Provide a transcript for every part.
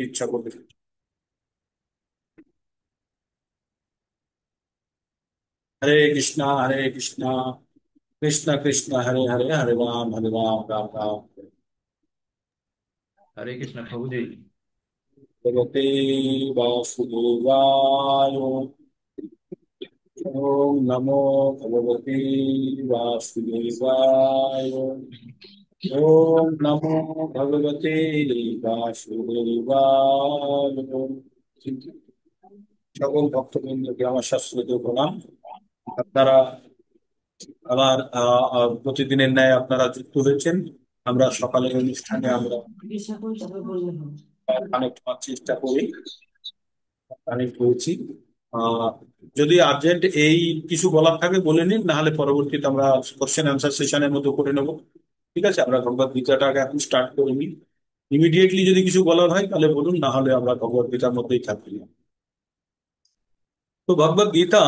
ইচ্ছা করবে। হরে কৃষ্ণ কৃষ্ণ কৃষ্ণ হরে হরে, হরে রাম রাম রাম हरे कृष्ण प्रभु जी। भगवते वासुदेवाय। ओम नमो भगवते वासुदेवाय। ओम नमो भगवते वासुदेवाय। সকল ভক্তবৃন্দকে আমার শাস্ত্রীয় প্রণাম। আপনারা আবার প্রতিদিনের ন্যায় আপনারা যুক্ত হয়েছেন। আমরা সকালের অনুষ্ঠানে আমরা কানেক্ট হওয়ার চেষ্টা করি, কানেক্ট হয়েছি। আহ, যদি আর্জেন্ট এই কিছু বলার থাকে বলে নিন, না হলে পরবর্তীতে আমরা কোশ্চেন অ্যান্সার সেশনের মধ্যে করে নেব। ঠিক আছে, আমরা ভগবদ গীতাটাকে এখন স্টার্ট করে নিই। ইমিডিয়েটলি যদি কিছু বলার হয় তাহলে বলুন, না হলে আমরা ভগবদ গীতার মধ্যেই থাকি। তো ভগবদ গীতা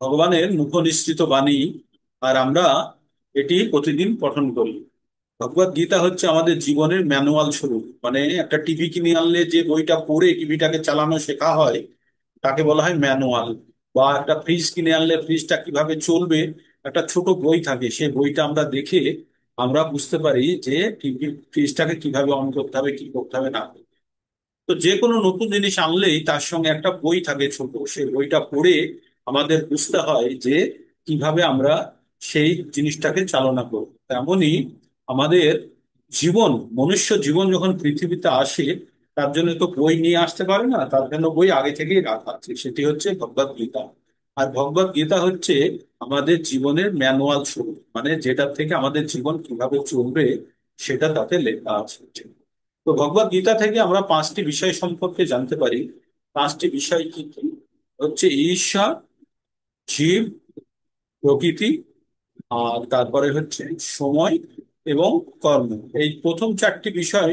ভগবানের মুখ নিঃসৃত বাণী, আর আমরা এটি প্রতিদিন পঠন করি। ভগবদ গীতা হচ্ছে আমাদের জীবনের ম্যানুয়াল স্বরূপ। মানে একটা টিভি কিনে আনলে যে বইটা পড়ে টিভিটাকে চালানো শেখা হয় তাকে বলা হয় ম্যানুয়াল। বা একটা ফ্রিজ কিনে আনলে ফ্রিজটা কিভাবে চলবে একটা ছোট বই থাকে, সেই বইটা আমরা দেখে আমরা বুঝতে পারি যে টিভি ফ্রিজটাকে কিভাবে অন করতে হবে, কি করতে হবে না করতে হবে। তো যে কোনো নতুন জিনিস আনলেই তার সঙ্গে একটা বই থাকে ছোট, সেই বইটা পড়ে আমাদের বুঝতে হয় যে কিভাবে আমরা সেই জিনিসটাকে চালনা করব। তেমনই আমাদের জীবন, মনুষ্য জীবন যখন পৃথিবীতে আসে তার জন্য তো বই নিয়ে আসতে পারে না, তার জন্য বই আগে থেকেই রাখা আছে, সেটি হচ্ছে ভগবদ গীতা। আর ভগবদ গীতা হচ্ছে আমাদের জীবনের ম্যানুয়াল স্বরূপ, মানে যেটা থেকে আমাদের জীবন কিভাবে চলবে সেটা তাতে লেখা আছে। তো ভগবদ গীতা থেকে আমরা পাঁচটি বিষয় সম্পর্কে জানতে পারি। পাঁচটি বিষয় কি কি? হচ্ছে ঈশ্বর, জীব, প্রকৃতি, আর তারপরে হচ্ছে সময় এবং কর্ম। এই প্রথম চারটি বিষয়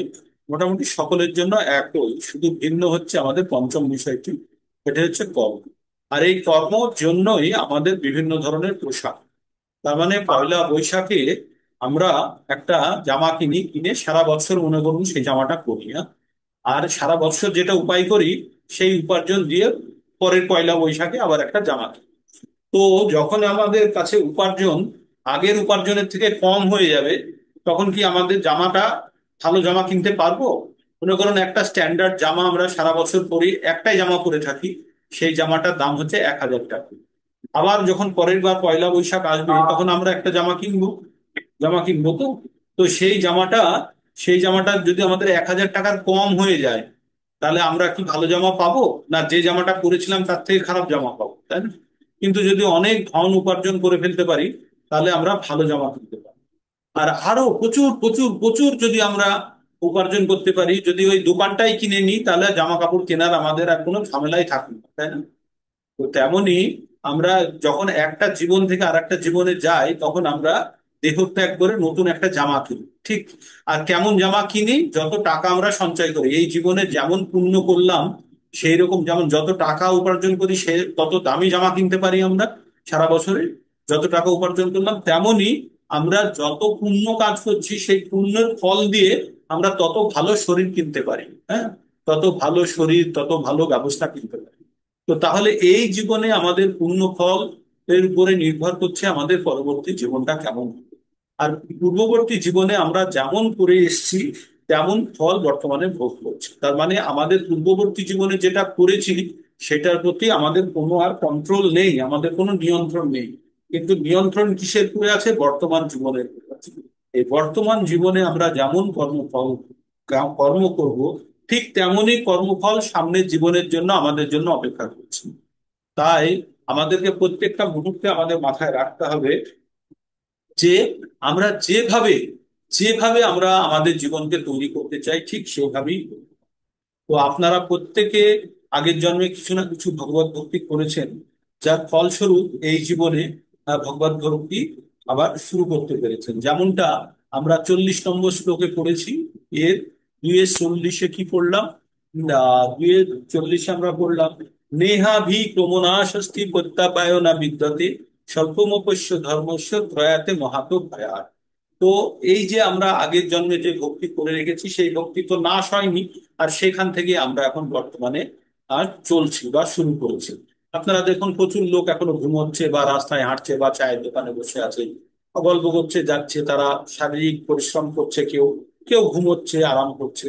মোটামুটি সকলের জন্য একই, শুধু ভিন্ন হচ্ছে আমাদের পঞ্চম বিষয়টি, এটা হচ্ছে কর্ম। আর এই কর্মর জন্যই আমাদের বিভিন্ন ধরনের পোশাক। তার মানে পয়লা বৈশাখে আমরা একটা জামা কিনি, কিনে সারা বছর মনে করুন সেই জামাটা পরি, হ্যাঁ? আর সারা বছর যেটা উপায় করি সেই উপার্জন দিয়ে পরের পয়লা বৈশাখে আবার একটা জামা কিনি। তো যখন আমাদের কাছে উপার্জন আগের উপার্জনের থেকে কম হয়ে যাবে, তখন কি আমাদের জামাটা, ভালো জামা কিনতে পারবো? মনে করুন একটা স্ট্যান্ডার্ড জামা আমরা সারা বছর পরি, একটাই জামা পরে থাকি, সেই জামাটার দাম হচ্ছে 1,000 টাকা। আবার যখন পরের বার পয়লা বৈশাখ আসবে তখন আমরা একটা জামা কিনবো তো। তো সেই জামাটা যদি আমাদের 1,000 টাকার কম হয়ে যায়, তাহলে আমরা কি ভালো জামা পাবো? না যে জামাটা পরেছিলাম তার থেকে খারাপ জামা পাবো, তাই না? কিন্তু যদি অনেক ধন উপার্জন করে ফেলতে পারি তাহলে আমরা ভালো জামা কিনতে পারি। আর আরো প্রচুর প্রচুর প্রচুর যদি আমরা উপার্জন করতে পারি, যদি ওই দোকানটাই কিনে নিই, তাহলে জামা কাপড় কেনার আমাদের আর কোনো ঝামেলাই থাকবে না, তাই না? তো তেমনি আমরা যখন একটা জীবন থেকে আর একটা জীবনে যাই তখন আমরা দেহত্যাগ করে নতুন একটা জামা কিনি, ঠিক? আর কেমন জামা কিনি? যত টাকা আমরা সঞ্চয় করি এই জীবনে, যেমন পুণ্য করলাম সেই রকম, যেমন যত টাকা উপার্জন করি সে তত দামি জামা কিনতে পারি আমরা সারা বছরে। যত টাকা উপার্জন করলাম তেমনি আমরা যত পুণ্য কাজ করছি সেই পুণ্যের ফল দিয়ে আমরা তত ভালো শরীর কিনতে পারি, হ্যাঁ? তত ভালো শরীর, তত ভালো ব্যবস্থা কিনতে পারি। তো তাহলে এই জীবনে আমাদের পুণ্য ফল এর উপরে নির্ভর করছে আমাদের পরবর্তী জীবনটা কেমন হবে। আর পূর্ববর্তী জীবনে আমরা যেমন করে এসেছি তেমন ফল বর্তমানে ভোগ করছি। তার মানে আমাদের পূর্ববর্তী জীবনে যেটা করেছি সেটার প্রতি আমাদের কোনো আর কন্ট্রোল নেই, আমাদের কোনো নিয়ন্ত্রণ নেই। কিন্তু নিয়ন্ত্রণ কিসের উপরে আছে? বর্তমান জীবনের উপরে আছে। এই বর্তমান জীবনে আমরা যেমন কর্ম করব, ঠিক তেমনই কর্মফল সামনের জীবনের জন্য আমাদের জন্য অপেক্ষা করছে। তাই আমাদেরকে প্রত্যেকটা মুহূর্তে আমাদের মাথায় রাখতে হবে যে আমরা যেভাবে যেভাবে আমরা আমাদের জীবনকে তৈরি করতে চাই ঠিক সেভাবেই করব। তো আপনারা প্রত্যেকে আগের জন্মে কিছু না কিছু ভগবত ভক্তি করেছেন, যার ফলস্বরূপ এই জীবনে ভগবত ভক্তি আবার শুরু করতে পেরেছেন। যেমনটা আমরা 40 নম্বর শ্লোকে পড়েছি। এর 2-40 কি পড়লাম? 2-40 আমরা পড়লাম, নেহাভি ক্রমনাশস্তি প্রত্যাপায় না বিদ্যতে স্বল্পমপস্য ধর্মস্য ত্রয়াতে মহাতো ভয়াৎ। তো এই যে আমরা আগের জন্মে যে ভক্তি করে রেখেছি সেই ভক্তি তো নাশ হয়নি, আর সেখান থেকে আমরা এখন বর্তমানে আর চলছি বা শুরু করেছি। আপনারা দেখুন প্রচুর লোক এখনো ঘুমোচ্ছে বা রাস্তায় হাঁটছে বা চায়ের দোকানে বসে আছে, গল্প করছে যাচ্ছে, তারা শারীরিক পরিশ্রম করছে, কেউ কেউ ঘুমোচ্ছে, আরাম করছে।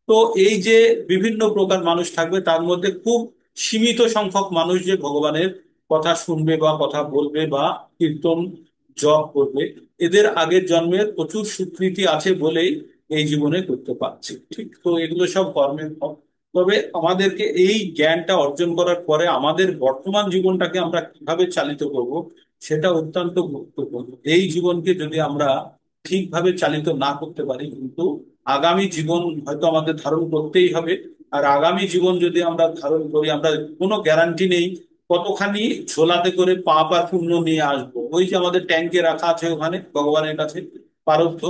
তো এই যে বিভিন্ন প্রকার মানুষ থাকবে, তার মধ্যে খুব সীমিত সংখ্যক মানুষ যে ভগবানের কথা শুনবে বা কথা বলবে বা কীর্তন জপ করবে, এদের আগের জন্মের প্রচুর স্বীকৃতি আছে বলেই এই জীবনে করতে পারছি। ঠিক তো, এগুলো সব কর্মের ফল। তবে আমাদেরকে এই জ্ঞানটা অর্জন করার পরে আমাদের বর্তমান জীবনটাকে আমরা কিভাবে চালিত করব, সেটা অত্যন্ত গুরুত্বপূর্ণ। এই জীবনকে যদি আমরা ঠিকভাবে চালিত না করতে পারি, কিন্তু আগামী জীবন হয়তো আমাদের ধারণ করতেই হবে। আর আগামী জীবন যদি আমরা ধারণ করি, আমরা কোনো গ্যারান্টি নেই কতখানি ঝোলাতে করে পাপ আর পুণ্য নিয়ে আসবো। ওই যে আমাদের ট্যাঙ্কে রাখা আছে ওখানে ভগবানের কাছে পারব্ধ,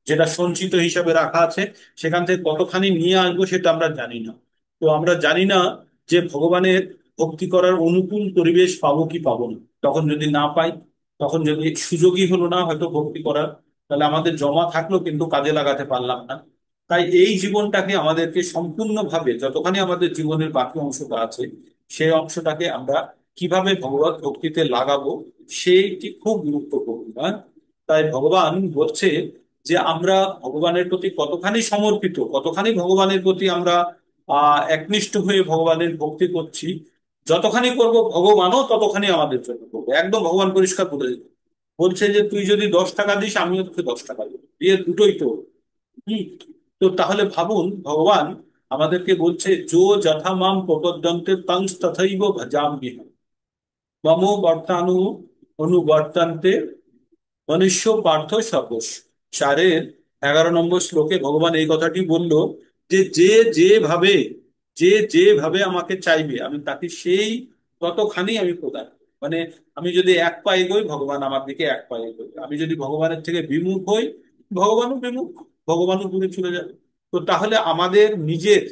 যেটা সঞ্চিত হিসাবে রাখা আছে, সেখান থেকে কতখানি নিয়ে আসবো সেটা আমরা জানি না। তো আমরা জানি না যে ভগবানের ভক্তি করার অনুকূল পরিবেশ পাবো কি পাবো না। তখন যদি না পাই, তখন যদি সুযোগই হলো না হয়তো ভক্তি করার, তাহলে আমাদের জমা থাকলো কিন্তু কাজে লাগাতে পারলাম না। তাই এই জীবনটাকে আমাদেরকে সম্পূর্ণভাবে, যতখানি আমাদের জীবনের বাকি অংশটা আছে, সেই অংশটাকে আমরা কিভাবে ভগবত ভক্তিতে লাগাবো সেইটি খুব গুরুত্বপূর্ণ। হ্যাঁ? তাই ভগবান বলছে যে আমরা ভগবানের প্রতি কতখানি সমর্পিত, কতখানি ভগবানের প্রতি আমরা একনিষ্ঠ হয়ে ভগবানের ভক্তি করছি, যতখানি করব ভগবানও ততখানি আমাদের জন্য করবে। একদম ভগবান পরিষ্কার বলে দিল, বলছে যে তুই যদি 10 টাকা দিস আমিও তোকে 10 টাকা দেবো, দিয়ে দুটোই তো। হম। তো তাহলে ভাবুন, ভগবান আমাদেরকে বলছে যো যথা মাম প্রপদ্যন্তে তং তথৈব ভজাম্যহম মমো বর্তানু অনুবর্তান্তে মনুষ্য পার্থ সর্বস্ব। 4-11 নম্বর শ্লোকে ভগবান এই কথাটি বলল যে যে যেভাবে, যে যেভাবে আমাকে চাইবে আমি তাকে সেই ততখানি আমি প্রদান করব। মানে আমি যদি 1 পা এগোই ভগবান আমার দিকে 1 পা এগোয়, আমি যদি ভগবানের থেকে বিমুখ হই ভগবানও বিমুখ, ভগবানও দূরে চলে যাবে। তো তাহলে আমাদের নিজের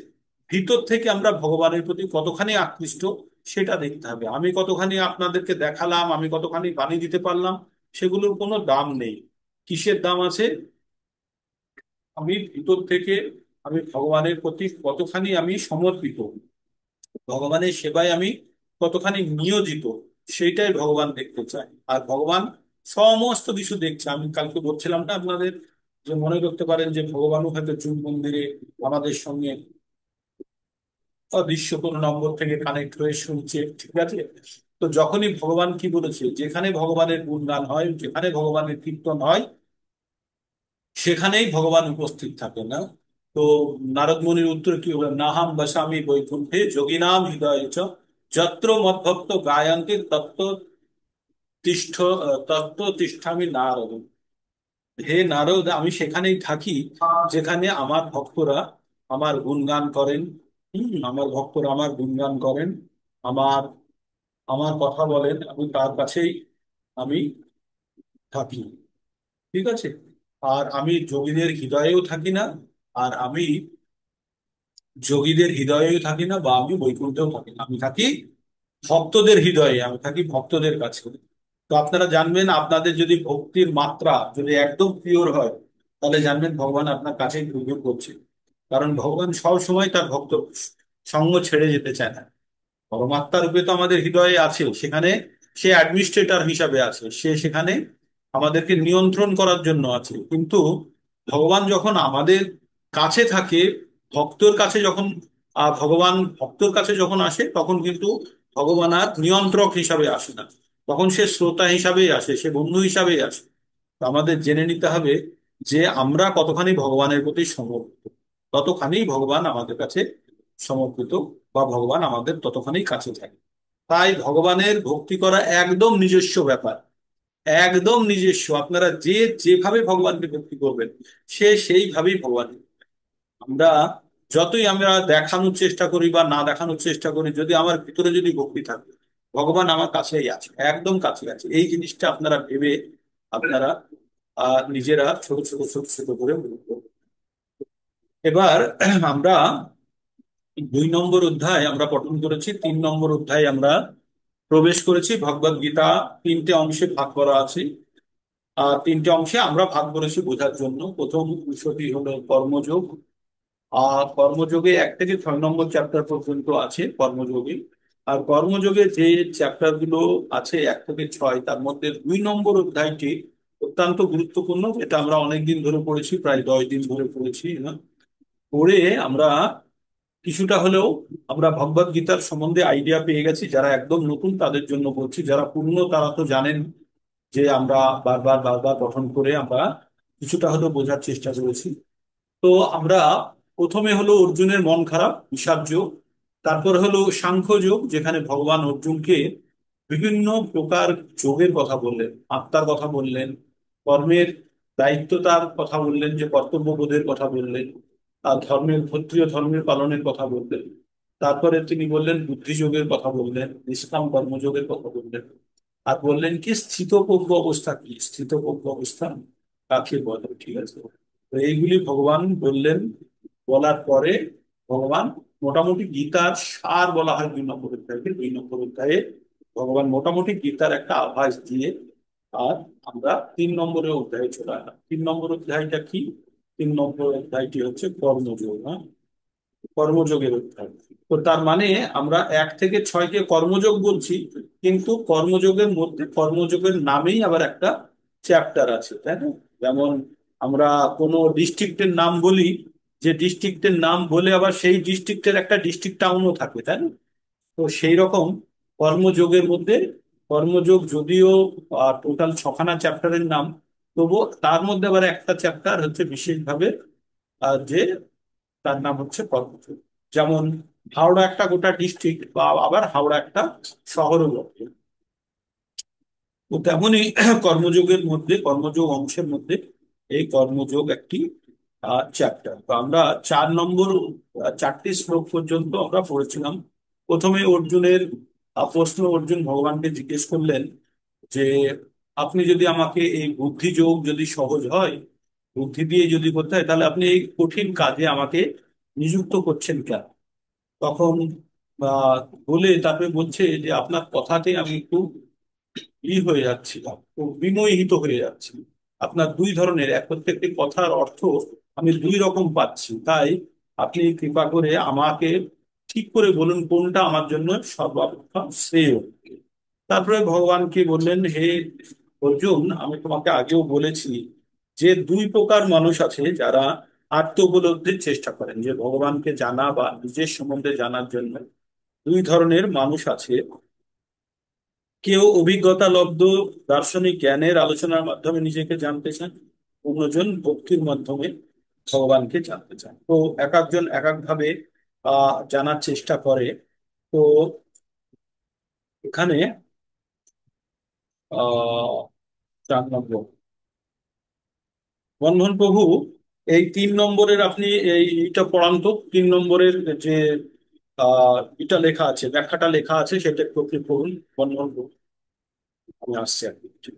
ভিতর থেকে আমরা ভগবানের প্রতি কতখানি আকৃষ্ট সেটা দেখতে হবে। আমি কতখানি আপনাদেরকে দেখালাম, আমি কতখানি বানিয়ে দিতে পারলাম, সেগুলোর কোনো দাম নেই। কিসের দাম আছে? আমি ভিতর থেকে আমি ভগবানের প্রতি কতখানি আমি সমর্পিত, ভগবানের সেবায় আমি কতখানি নিয়োজিত, সেইটাই ভগবান দেখতে চায়। আর ভগবান সমস্ত কিছু দেখছে। আমি কালকে বলছিলাম না আপনাদের, যে মনে করতে পারেন যে ভগবানও হয়তো চুল মন্দিরে আমাদের সঙ্গে অদৃশ্য কোনো নম্বর থেকে কানেক্ট হয়ে শুনছে, ঠিক আছে? তো যখনই ভগবান কি বলেছে, যেখানে ভগবানের গুণগান হয়, যেখানে ভগবানের কীর্তন হয়, সেখানেই ভগবান উপস্থিত থাকে না? তো নারদ মুনির উত্তর কি হলো, নাহাম বসামি বৈকুণ্ঠে যোগিনাম হৃদয়ে চ যত্র মদ্ভক্ত গায়ন্তি তত্ত্ব তিষ্ঠ তত্ত্ব তিষ্ঠামি নারদ। হে নারদ, আমি সেখানেই থাকি যেখানে আমার ভক্তরা আমার গুণগান করেন। আমার ভক্তরা আমার গুণগান করেন, আমার আমার কথা বলেন, আমি তার কাছেই আমি থাকি। ঠিক আছে? আর আমি যোগীদের হৃদয়েও থাকি না, আর আমি যোগীদের হৃদয়েও থাকি না, বা আমি বৈকুণ্ঠেও থাকি না, আমি থাকি ভক্তদের হৃদয়ে, আমি থাকি ভক্তদের কাছে। তো আপনারা জানবেন, আপনাদের যদি ভক্তির মাত্রা যদি একদম পিওর হয়, তাহলে জানবেন ভগবান আপনার কাছেই পুজো করছে। কারণ ভগবান সব সময় তার ভক্ত সঙ্গ ছেড়ে যেতে চায় না। পরমাত্মা রূপে তো আমাদের হৃদয়ে আছে, সেখানে সে অ্যাডমিনিস্ট্রেটর হিসাবে আছে, সে সেখানে আমাদেরকে নিয়ন্ত্রণ করার জন্য আছে। কিন্তু ভগবান যখন আমাদের কাছে থাকে, ভক্তর কাছে যখন ভগবান ভক্তর কাছে যখন আসে, তখন কিন্তু ভগবান আর নিয়ন্ত্রক হিসাবে আসে না, তখন সে শ্রোতা হিসাবেই আসে, সে বন্ধু হিসাবেই আসে। তো আমাদের জেনে নিতে হবে যে আমরা কতখানি ভগবানের প্রতি সমর্পিত, ততখানি ভগবান আমাদের কাছে সমর্পিত, বা ভগবান আমাদের ততখানি কাছে থাকে। তাই ভগবানের ভক্তি করা একদম নিজস্ব ব্যাপার, একদম নিজস্ব। আপনারা যে যেভাবে ভগবানকে ভক্তি করবেন, সে সেইভাবেই ভগবান। আমরা যতই আমরা দেখানোর চেষ্টা করি বা না দেখানোর চেষ্টা করি, যদি আমার ভিতরে যদি ভক্তি থাকে, ভগবান আমার কাছেই আছে, একদম কাছে আছে। এই জিনিসটা আপনারা ভেবে আপনারা নিজেরা ছোট ছোট ছোট ছোট করে মনে করবেন। এবার আমরা 2 নম্বর অধ্যায় আমরা পঠন করেছি, 3 নম্বর অধ্যায় আমরা প্রবেশ করেছি। ভগবদ গীতা 3টে অংশে ভাগ করা আছে। তিনটে অংশে আমরা ভাগ করেছি বোঝার জন্য। প্রথম বিষয়টি হলো কর্মযোগ। আর কর্মযোগে 1 থেকে 6 নম্বর চ্যাপ্টার পর্যন্ত আছে কর্মযোগে। আর কর্মযোগে যে চ্যাপ্টার গুলো আছে 1 থেকে 6, তার মধ্যে 2 নম্বর অধ্যায়টি অত্যন্ত গুরুত্বপূর্ণ। এটা আমরা অনেকদিন ধরে পড়েছি, প্রায় 10 দিন ধরে পড়েছি না। পড়ে আমরা কিছুটা হলেও আমরা ভগবদ গীতার সম্বন্ধে আইডিয়া পেয়ে গেছি। যারা একদম নতুন তাদের জন্য বলছি, যারা পুরনো তারা তো জানেন যে আমরা বারবার বারবার পঠন করে আমরা কিছুটা হলেও বোঝার চেষ্টা করেছি। তো আমরা প্রথমে হলো অর্জুনের মন খারাপ, বিষাদ যোগ। তারপর হলো সাংখ্য যোগ, যেখানে ভগবান অর্জুনকে বিভিন্ন প্রকার যোগের কথা বললেন, আত্মার কথা বললেন, কর্মের দায়িত্বতার কথা বললেন, যে কর্তব্যবোধের কথা বললেন, আর ধর্মের, ক্ষত্রিয় ধর্মের পালনের কথা বললেন। তারপরে তিনি বললেন বুদ্ধিযোগের কথা বললেন, নিষ্কাম কর্মযোগের কথা বললেন। আর বললেন কি স্থিতপ্রজ্ঞ অবস্থা কি, স্থিতপ্রজ্ঞ অবস্থা কাকে বলে, ঠিক আছে। তো এইগুলি ভগবান বললেন। বলার পরে ভগবান মোটামুটি গীতার সার বলা হয় 2 নম্বর অধ্যায়কে। 2 নম্বর অধ্যায়ে ভগবান মোটামুটি গীতার একটা আভাস দিয়ে আর আমরা 3 নম্বরের অধ্যায়ে চলে এলাম। 3 নম্বর অধ্যায়টা কি? 3 নম্বর অধ্যায়টি হচ্ছে কর্মযোগ। হ্যাঁ, কর্মযোগের অধ্যায়। তো তার মানে আমরা 1 থেকে 6-কে কর্মযোগ বলছি, কিন্তু কর্মযোগের মধ্যে কর্মযোগের নামেই আবার একটা চ্যাপ্টার আছে, তাই না? যেমন আমরা কোনো ডিস্ট্রিক্টের নাম বলি, যে ডিস্ট্রিক্টের নাম বলে আবার সেই ডিস্ট্রিক্টের একটা ডিস্ট্রিক্ট টাউনও থাকে, তাই না? তো সেই রকম কর্মযোগের মধ্যে, কর্মযোগ যদিও টোটাল 6খানা চ্যাপ্টারের নাম, তবুও তার মধ্যে আবার একটা চ্যাপ্টার হচ্ছে বিশেষভাবে যে তার নাম হচ্ছে কর্মযোগ। যেমন হাওড়া একটা গোটা ডিস্ট্রিক্ট, বা আবার হাওড়া একটা শহরও বটে। তো তেমনই কর্মযোগের মধ্যে, কর্মযোগ অংশের মধ্যে এই কর্মযোগ একটি চ্যাপ্টার। তো আমরা 4 নম্বর 4টি শ্লোক পর্যন্ত আমরা পড়েছিলাম। প্রথমে অর্জুনের প্রশ্ন, অর্জুন ভগবানকে জিজ্ঞেস করলেন যে আপনি যদি আমাকে এই বুদ্ধি যোগ যদি সহজ হয়, বুদ্ধি দিয়ে যদি করতে হয়, তাহলে আপনি এই কঠিন কাজে আমাকে নিযুক্ত করছেন কেন? তখন আহ বলে তারপরে বলছে যে আপনার কথাতে আমি একটু হয়ে যাচ্ছিলাম, তো বিমোহিত হয়ে যাচ্ছি। আপনার দুই ধরনের, প্রত্যেকটি কথার অর্থ আমি দুই রকম পাচ্ছি, তাই আপনি কৃপা করে আমাকে ঠিক করে বলুন কোনটা আমার জন্য সর্বাপেক্ষা শ্রেয়। তারপরে ভগবানকে বললেন, হে অর্জুন, আমি তোমাকে আগেও বলেছি যে 2 প্রকার মানুষ আছে যারা আত্ম উপলব্ধির চেষ্টা করেন, যে ভগবানকে জানা বা নিজের সম্বন্ধে জানার জন্য 2 ধরনের মানুষ আছে। কেউ অভিজ্ঞতা লব্ধ দার্শনিক জ্ঞানের আলোচনার মাধ্যমে নিজেকে জানতে চান, অন্যজন ভক্তির মাধ্যমে ভগবানকে জানতে চান। তো এক একজন এক এক ভাবে জানার চেষ্টা করে। তো এখানে 4 নম্বর, বন্ধন প্রভু, এই 3 নম্বরের আপনি এইটা পড়ান তো। 3 নম্বরের যে এটা লেখা আছে, ব্যাখ্যাটা লেখা আছে, সেটা একটু আপনি পড়ুন বন্ধন প্রভু। আমি আসছি আর কি।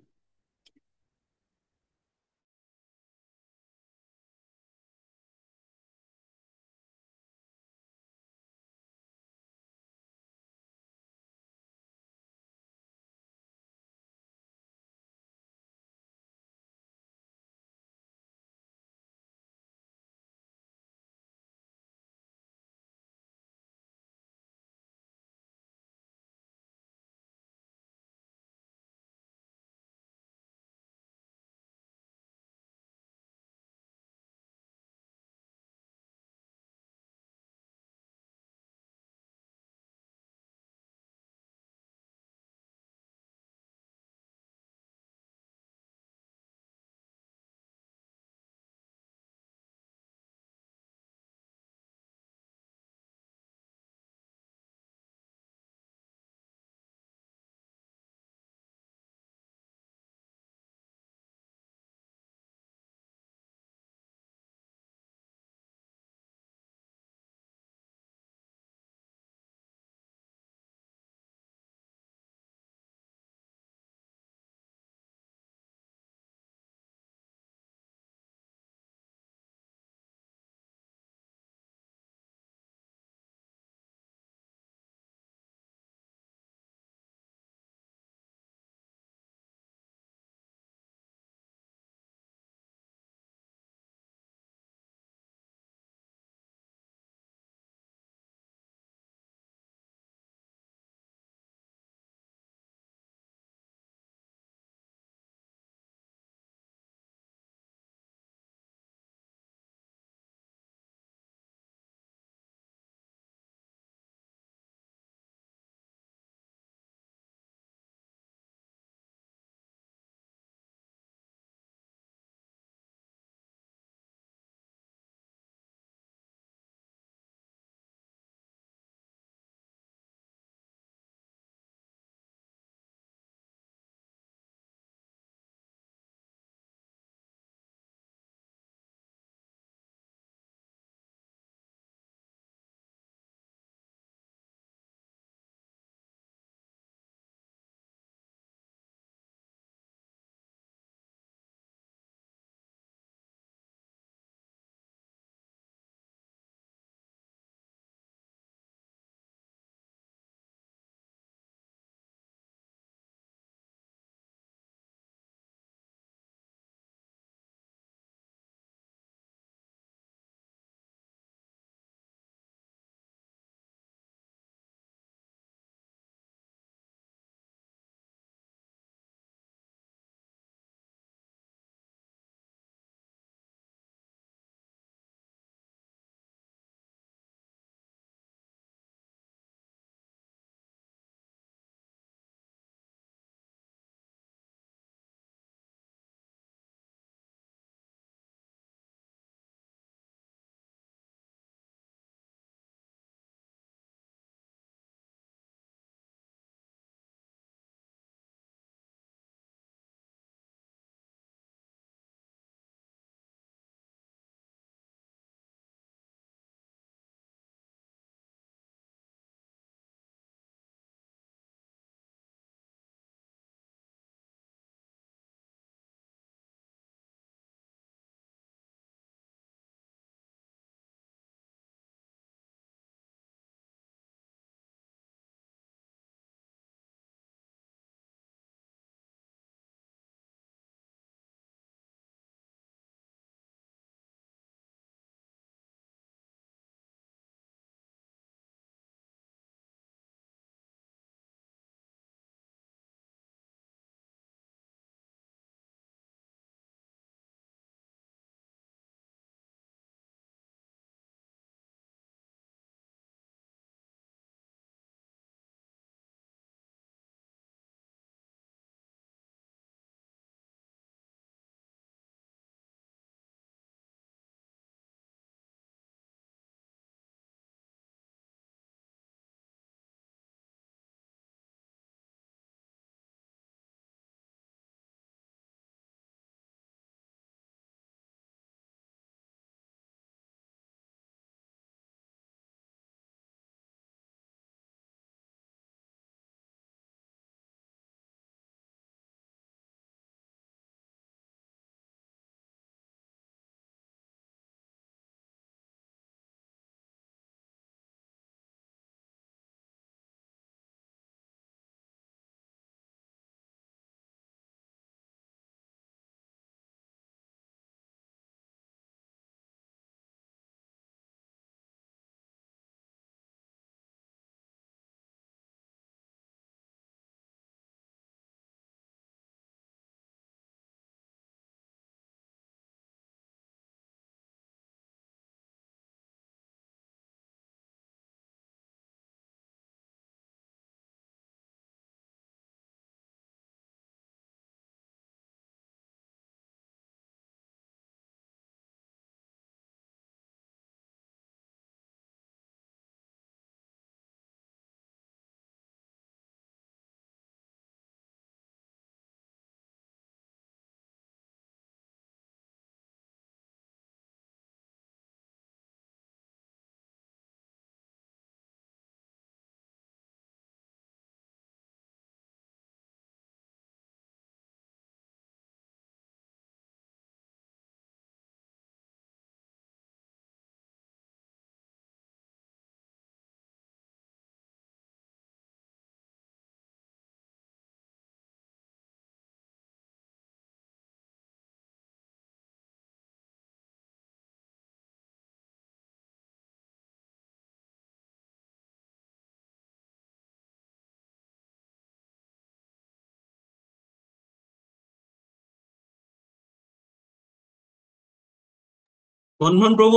হনুমান প্রভু,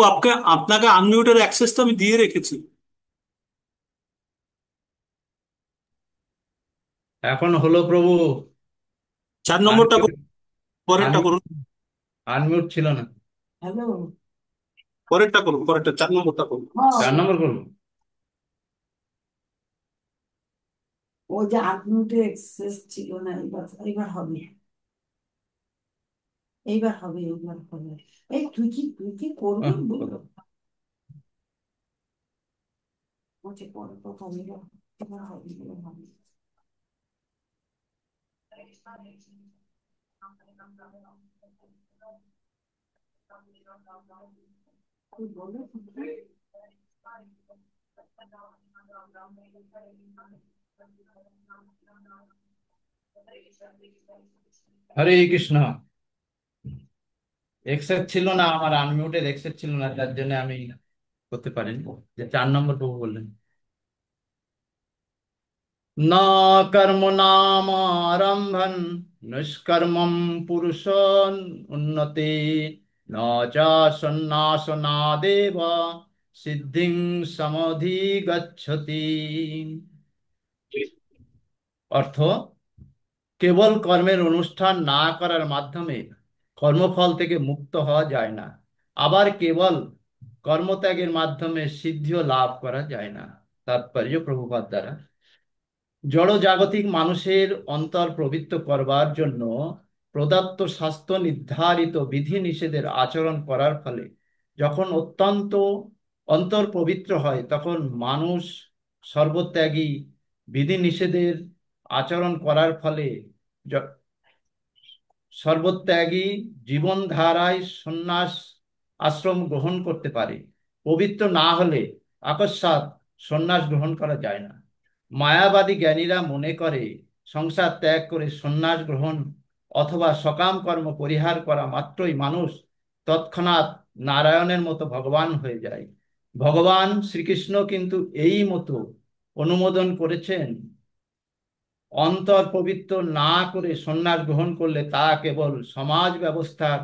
আপনাকে আনমিউটের অ্যাক্সেস তো আমি দিয়ে রেখেছি। এখন হলো প্রভু। 4 নম্বরটা আনমিউট। করুন, পরেরটা আনমিউট। করুন। আনমিউট ছিল না। হ্যালো। পরেরটা করুন, পরেরটা 4 নম্বরটা করুন। 4 নম্বর করবো। ও যে আনমিউটে এক্সেস ছিল না, এবার এবার হবে। এইবার হবে, এইবার হবে। এই তুই কি করবি বল? বলছে পরে কথা বলবো। এবার হবে, এবার হবে। তুই বলো। হরে কৃষ্ণ। এক্সেস ছিল না, আমার আনমিউটেড এক্সেস ছিল না, তার জন্য আমি করতে পারিনি। যে 4 নম্বর প্রভু বললেন, ন কর্মণামারম্ভন নিষ্কর্মম পুরুষ উন্নতি, ন চ সন্ন্যাসনাদেব সিদ্ধিং সমধিগচ্ছতি। অর্থ, কেবল কর্মের অনুষ্ঠান না করার মাধ্যমে কর্মফল থেকে মুক্ত হওয়া যায় না। আবার কেবল কর্মত্যাগের মাধ্যমে সিদ্ধিও লাভ করা যায় না। তাৎপর্য প্রভুপাদ দ্বারা, জড় জাগতিক মানুষের অন্তর পবিত্র করবার জন্য প্রদত্ত শাস্ত্র নির্ধারিত বিধি নিষেধের আচরণ করার ফলে যখন অত্যন্ত অন্তর পবিত্র হয়, তখন মানুষ সর্বত্যাগী বিধি নিষেধের আচরণ করার ফলে য- সর্বত্যাগী জীবনধারায় সন্ন্যাস আশ্রম গ্রহণ করতে পারে। পবিত্র না হলে আকস্মাৎ সন্ন্যাস গ্রহণ করা যায় না। মায়াবাদী জ্ঞানীরা মনে করে সংসার ত্যাগ করে সন্ন্যাস গ্রহণ অথবা সকাম কর্ম পরিহার করা মাত্রই মানুষ তৎক্ষণাৎ নারায়ণের মতো ভগবান হয়ে যায়। ভগবান শ্রীকৃষ্ণ কিন্তু এই মতো অনুমোদন করেছেন। অন্তর পবিত্র না করে সন্ন্যাস গ্রহণ করলে তা কেবল সমাজ ব্যবস্থার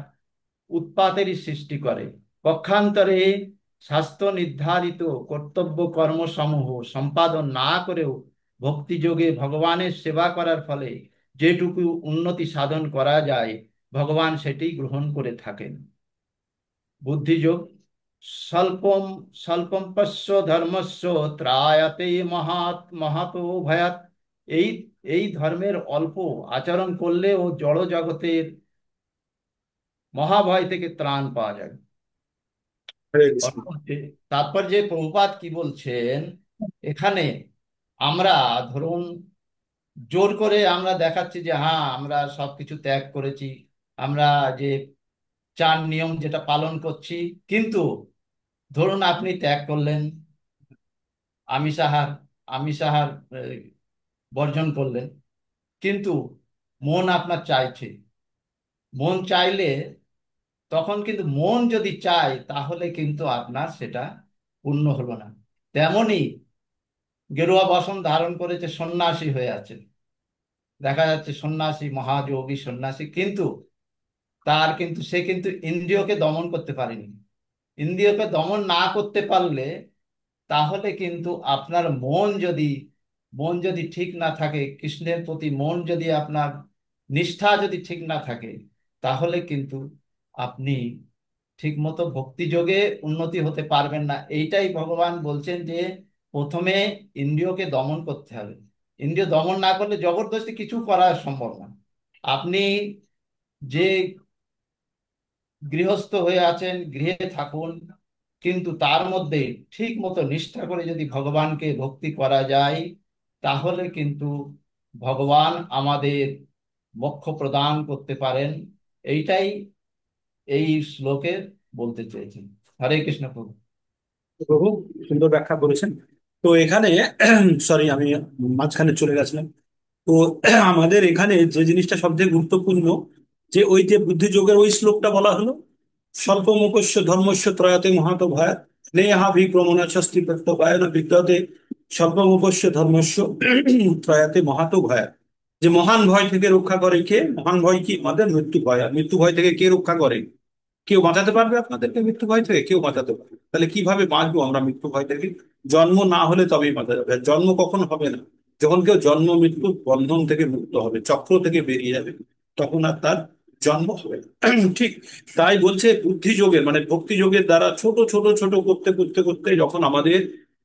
উৎপাতেরই সৃষ্টি করে। পক্ষান্তরে শাস্ত্র নির্ধারিত কর্তব্য কর্মসমূহ সম্পাদন না করেও ভক্তিযোগে ভগবানের সেবা করার ফলে যেটুকু উন্নতি সাধন করা যায়, ভগবান সেটি গ্রহণ করে থাকেন। বুদ্ধিযোগ, স্বল্পম স্বল্পম্পস্য ধর্মস্য ত্রায়তে মহাতো ভয়াত। এই এই ধর্মের অল্প আচরণ করলেও জড় জগতের মহাভয় থেকে ত্রাণ পাওয়া যায়। হরে কৃষ্ণ। অর্থাৎ তাৎপর্য প্রভুপাদ কি বলছেন এখানে, আমরা ধরুন জোর করে আমরা দেখাচ্ছি যে হ্যাঁ আমরা সবকিছু ত্যাগ করেছি, আমরা যে 4 নিয়ম যেটা পালন করছি, কিন্তু ধরুন আপনি ত্যাগ করলেন, আমিষাহার আমিষাহার বর্জন করলেন, কিন্তু মন আপনার চাইছে। মন চাইলে, তখন কিন্তু মন যদি চায় তাহলে কিন্তু আপনার সেটা পূর্ণ হলো না। তেমনি গেরুয়া বসন ধারণ করেছে, সন্ন্যাসী হয়ে আছে, দেখা যাচ্ছে সন্ন্যাসী মহাযোগী সন্ন্যাসী, কিন্তু সে কিন্তু ইন্দ্রিয়কে দমন করতে পারেনি। ইন্দ্রিয়কে দমন না করতে পারলে তাহলে কিন্তু আপনার মন যদি ঠিক না থাকে, কৃষ্ণের প্রতি মন যদি আপনার নিষ্ঠা যদি ঠিক না থাকে, তাহলে কিন্তু আপনি ঠিক মতো ভক্তি যোগে উন্নতি হতে পারবেন না। এইটাই ভগবান বলছেন যে প্রথমে ইন্দ্রিয়কে দমন করতে হবে। ইন্দ্রিয় দমন না করলে জবরদস্তি কিছু করা সম্ভব না। আপনি যে গৃহস্থ হয়ে আছেন, গৃহে থাকুন, কিন্তু তার মধ্যে ঠিক মতো নিষ্ঠা করে যদি ভগবানকে ভক্তি করা যায়, তাহলে কিন্তু ভগবান আমাদের মোক্ষ প্রদান করতে পারেন। এইটাই এই শ্লোকে বলতে চেয়েছেন। হরে কৃষ্ণ প্রভু। প্রভু সুন্দর ব্যাখ্যা করেছেন। তো এখানে সরি, আমি মাঝখানে চলে গেছিলাম। তো আমাদের এখানে যে জিনিসটা সবথেকে গুরুত্বপূর্ণ, যে ওই যে বুদ্ধিযোগের ওই শ্লোকটা বলা হলো, স্বল্প মুখস্য ধর্মস্য ত্রয়াতে মহাত ভয়াত নেহাভি প্রমণাশস্তি প্রত্যপায়ন বিদ্যতে স্বল্প মুখস্য ধর্মস্য ত্রয়াতে মহাত ভয়াত। যে মহান ভয় থেকে রক্ষা করে কে? মহান ভয় কি? আমাদের মৃত্যু ভয়। আর মৃত্যু ভয় থেকে কে রক্ষা করে? কেউ বাঁচাতে পারবে আপনাদেরকে মৃত্যু ভয় থেকে? কেউ বাঁচাতে পারবে না। তাহলে কিভাবে বাঁচবো আমরা মৃত্যু ভয় থেকে? জন্ম না হলে তবেই বাঁচা যাবে। আর জন্ম কখন হবে না? যখন কেউ জন্ম মৃত্যুর বন্ধন থেকে মুক্ত হবে, চক্র থেকে বেরিয়ে যাবে, তখন আর তার জন্ম হবে না। ঠিক তাই বলছে বুদ্ধি যোগের মানে ভক্তি যোগের দ্বারা ছোট ছোট ছোট করতে করতে করতে যখন আমাদের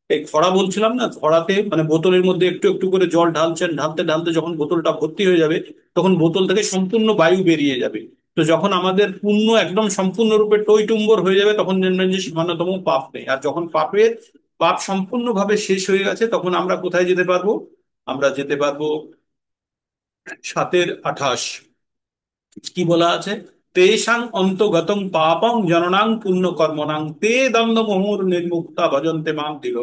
এই ঘড়া বলছিলাম না, ঘড়াতে মানে বোতলের মধ্যে একটু একটু করে জল ঢালছেন, ঢালতে ঢালতে যখন বোতলটা ভর্তি হয়ে যাবে, তখন বোতল থেকে সম্পূর্ণ বায়ু বেরিয়ে যাবে। তো যখন আমাদের পুণ্য একদম সম্পূর্ণরূপে টইটুম্বর হয়ে যাবে, তখন জানবেন যে সামান্যতম পাপ নেই। আর যখন পাপ সম্পূর্ণভাবে শেষ হয়ে গেছে, তখন আমরা কোথায় যেতে পারবো? আমরা যেতে পারবো 7-28। কি বলা আছে? তেষাং অন্তগতং পাপং জননাং পুণ্য কর্মণাং তে দন্দ মুহুর নির্মুক্তা ভজন্তে মাং দৃঢ়।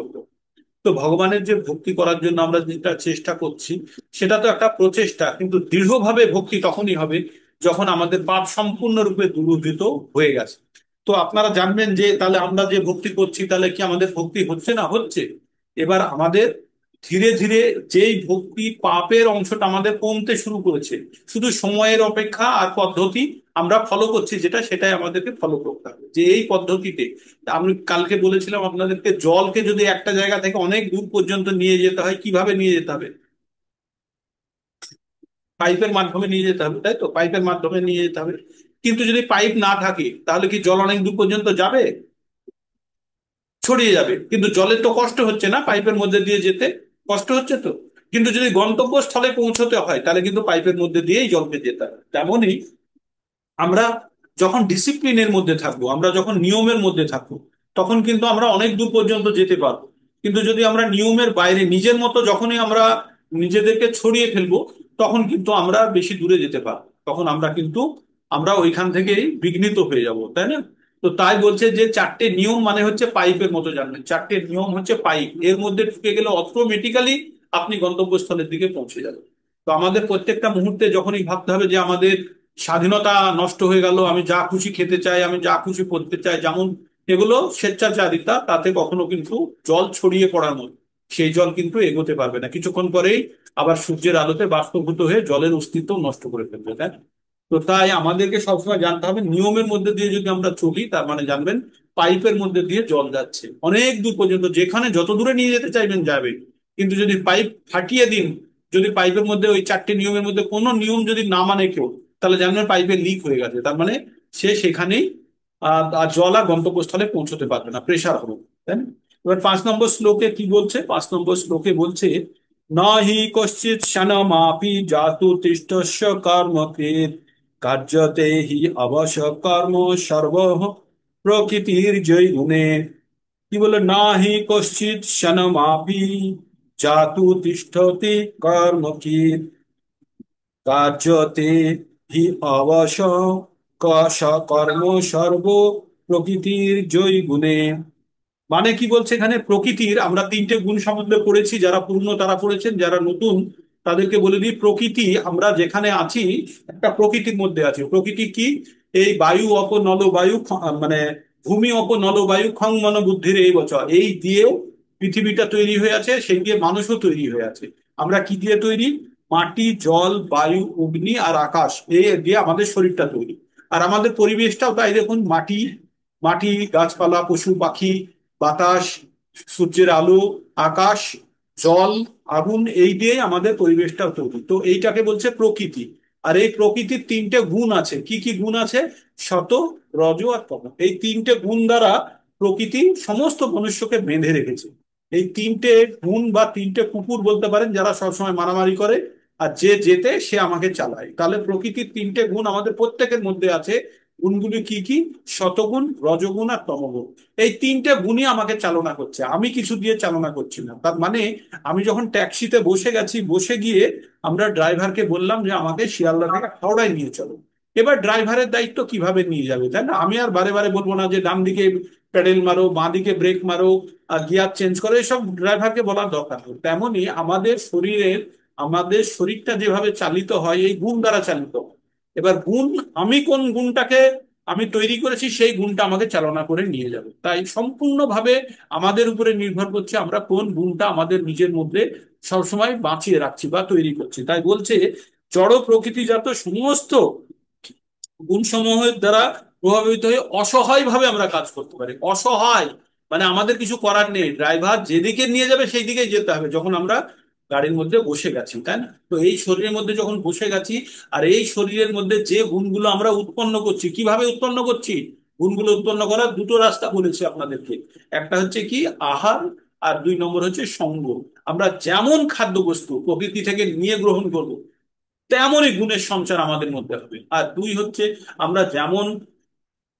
তো ভগবানের যে ভক্তি করার জন্য আমরা যেটা চেষ্টা করছি, সেটা তো একটা প্রচেষ্টা, কিন্তু দৃঢ়ভাবে ভক্তি তখনই হবে যখন আমাদের পাপ সম্পূর্ণরূপে দূরীভূত হয়ে গেছে। তো আপনারা জানবেন যে তাহলে আমরা যে ভক্তি করছি, তাহলে কি আমাদের ভক্তি হচ্ছে না হচ্ছে? এবার আমাদের ধীরে ধীরে যেই ভক্তি পাপের অংশটা আমাদের কমতে শুরু করেছে, শুধু সময়ের অপেক্ষা আর পদ্ধতি আমরা ফলো করছি যেটা, সেটাই আমাদেরকে ফলো করতে হবে। যে এই পদ্ধতিতে আমি কালকে বলেছিলাম আপনাদেরকে, জলকে যদি একটা জায়গা থেকে অনেক দূর পর্যন্ত নিয়ে যেতে হয়, কিভাবে নিয়ে যেতে হবে? পাইপের মাধ্যমে নিয়ে যেতে হবে, তাই তো? পাইপের মাধ্যমে নিয়ে যেতে হবে। কিন্তু যদি পাইপ না থাকে, তাহলে কি জল অনেক দূর পর্যন্ত যাবে? ছড়িয়ে যাবে। কিন্তু জলের তো কষ্ট হচ্ছে না পাইপের মধ্যে দিয়ে যেতে? কষ্ট হচ্ছে তো। কিন্তু যদি গন্তব্যস্থলে পৌঁছতে হয়, তাহলে কিন্তু পাইপের মধ্যে দিয়েই জলকে যেতে হবে। তেমনই আমরা যখন ডিসিপ্লিনের মধ্যে থাকবো, আমরা যখন নিয়মের মধ্যে থাকবো, তখন কিন্তু আমরা অনেক দূর পর্যন্ত যেতে পারবো। কিন্তু যদি আমরা নিয়মের বাইরে নিজের মতো যখনই আমরা নিজেদেরকে ছড়িয়ে ফেলবো, তখন কিন্তু আমরা বেশি দূরে যেতে পারবো। তখন আমরা ওইখান থেকেই বিঘ্নিত হয়ে যাব, তাই না? তো তাই বলছে যে 4টে নিয়ম মানে হচ্ছে পাইপের মতো, জানবেন 4টে নিয়ম হচ্ছে পাইপ, এর মধ্যে ঢুকে গেলে অটোমেটিক্যালি আপনি গন্তব্যস্থলের দিকে পৌঁছে যাবেন। তো আমাদের প্রত্যেকটা মুহূর্তে যখনই ভাবতে হবে যে আমাদের স্বাধীনতা নষ্ট হয়ে গেল, আমি যা খুশি খেতে চাই, আমি যা খুশি পড়তে চাই, যেমন এগুলো স্বেচ্ছাচারিতা, তাতে কখনো কিন্তু জল ছড়িয়ে পড়ার মতো সেই জল কিন্তু এগোতে পারবে না। কিছুক্ষণ পরেই আবার সূর্যের আলোতে বাষ্পীভূত হয়ে জলের অস্তিত্ব নষ্ট করে ফেলবে, তাই না? তো তাই আমাদেরকে সবসময় জানতে হবে, নিয়মের মধ্যে দিয়ে যদি আমরা চলি, তার মানে জানবেন পাইপের মধ্যে দিয়ে জল যাচ্ছে অনেক দূর পর্যন্ত, যেখানে যত দূরে নিয়ে যেতে চাইবেন যাবে। কিন্তু যদি পাইপ ফাটিয়ে দিন, যদি পাইপের মধ্যে ওই 4টে নিয়মের মধ্যে কোনো নিয়ম যদি না মানে কেউ, তাহলে জানবেন পাইপের লিক হয়ে গেছে। তার মানে সে সেখানেই আর জল আর গন্তব্যস্থলে পৌঁছতে পারবে না, প্রেসার হবে, তাই না? এবার 5 নম্বর শ্লোকে কি বলছে? 5 নম্বর শ্লোকে বলছে, না হি কশ্চিৎ ক্ষণমাপি জাতু তিষ্ঠস্য কর্মকৃৎ কার্যতে হি অবশ্য কর্ম সর্ব প্রকৃতির জয় গুণে। কি বলে? না হি কশ্চিৎ ক্ষণমাপি জাতু তিষ্ঠতি কর্মকৃৎ কার্যতে হি অবশ্য কর্ম সর্ব প্রকৃতির জয় গুণে। মানে কি বলছে এখানে? প্রকৃতির আমরা 3টে গুণ সম্বন্ধে পড়েছি, যারা পুরনো তারা পড়েছেন, যারা নতুন তাদেরকে বলে দিই। প্রকৃতি, আমরা যেখানে আছি একটা প্রকৃতির মধ্যে আছি। প্রকৃতি কি? এই বায়ু অপ নল বায়ু মানে ভূমি অপ নল বায়ু খং মন বুদ্ধির এই বছর এই দিয়ে পৃথিবীটা তৈরি হয়ে আছে, সেই দিয়ে মানুষও তৈরি হয়ে আছে। আমরা কি দিয়ে তৈরি? মাটি, জল, বায়ু, অগ্নি আর আকাশ, এই দিয়ে আমাদের শরীরটা তৈরি। আর আমাদের পরিবেশটাও তাই, দেখুন, মাটি, মাটি, গাছপালা, পশু পাখি, বাতাস, সূর্যের আলো, আকাশ, জল, আগুন, এই দিয়ে আমাদের পরিবেশটা তৈরি। তো এইটাকে বলছে প্রকৃতি। আর এই প্রকৃতির 3টে গুণ আছে। কি কি গুণ আছে? সত, রজ আর তম। এই 3টে গুণ দ্বারা প্রকৃতি সমস্ত মনুষ্যকে বেঁধে রেখেছে। এই 3টে গুণ বা 3টে কুকুর বলতে পারেন, যারা সবসময় মারামারি করে, আর যে যেতে সে আমাকে চালায়। তাহলে প্রকৃতির 3টে গুণ আমাদের প্রত্যেকের মধ্যে আছে। গুণগুলি কি কি? শতগুণ, রজগুণ আর তমগুণ। এই 3টে গুণই আমাকে চালনা করছে, আমি কিছু দিয়ে চালনা করছি না। তার মানে আমি যখন ট্যাক্সিতে বসে গেছি, বসে গিয়ে আমরা ড্রাইভারকে বললাম যে আমাকে শিয়ালদা থেকে হাওড়ায় নিয়ে চলো। এবার ড্রাইভারের দায়িত্ব কিভাবে নিয়ে যাবে, তাই না? আমি আর বারে বারে বলবো না যে ডান দিকে প্যাডেল মারো, বাঁ দিকে ব্রেক মারো, আর গিয়ার চেঞ্জ করো, এসব ড্রাইভারকে বলার দরকার নেই। তেমনই আমাদের শরীরটা যেভাবে চালিত হয়, এই গুণ দ্বারা চালিত হয়। এবার গুণ, আমি কোন গুণটাকে আমি তৈরি করেছি, সেই গুণটা আমাকে চালনা করে নিয়ে যাবে। তাই সম্পূর্ণভাবে আমাদের উপরে নির্ভর করছে আমরা কোন গুণটা আমাদের নিজের মধ্যে সবসময় বাঁচিয়ে রাখছি বা তৈরি করছি। তাই বলছে জড় প্রকৃতিজাত সমস্ত গুণসমূহের দ্বারা প্রভাবিত হয়ে অসহায় ভাবে আমরা কাজ করতে পারি। অসহায় মানে আমাদের কিছু করার নেই, ড্রাইভার যেদিকে নিয়ে যাবে সেই দিকেই যেতে হবে যখন আমরা গাড়ির মধ্যে বসে গেছি, তাই না? তো এই শরীরের মধ্যে যখন বসে গেছি, আর এই শরীরের মধ্যে যে গুণগুলো আমরা উৎপন্ন করছি, কিভাবে উৎপন্ন করছি? গুণগুলো উৎপন্ন করার দুটো রাস্তা বলেছি আপনাদেরকে। একটা হচ্ছে কি, আহার, আর 2 নম্বর হচ্ছে সঙ্গ। আমরা যেমন খাদ্যবস্তু প্রকৃতি থেকে নিয়ে গ্রহণ করব, তেমনই গুণের সঞ্চার আমাদের মধ্যে হবে। আর 2 হচ্ছে, আমরা যেমন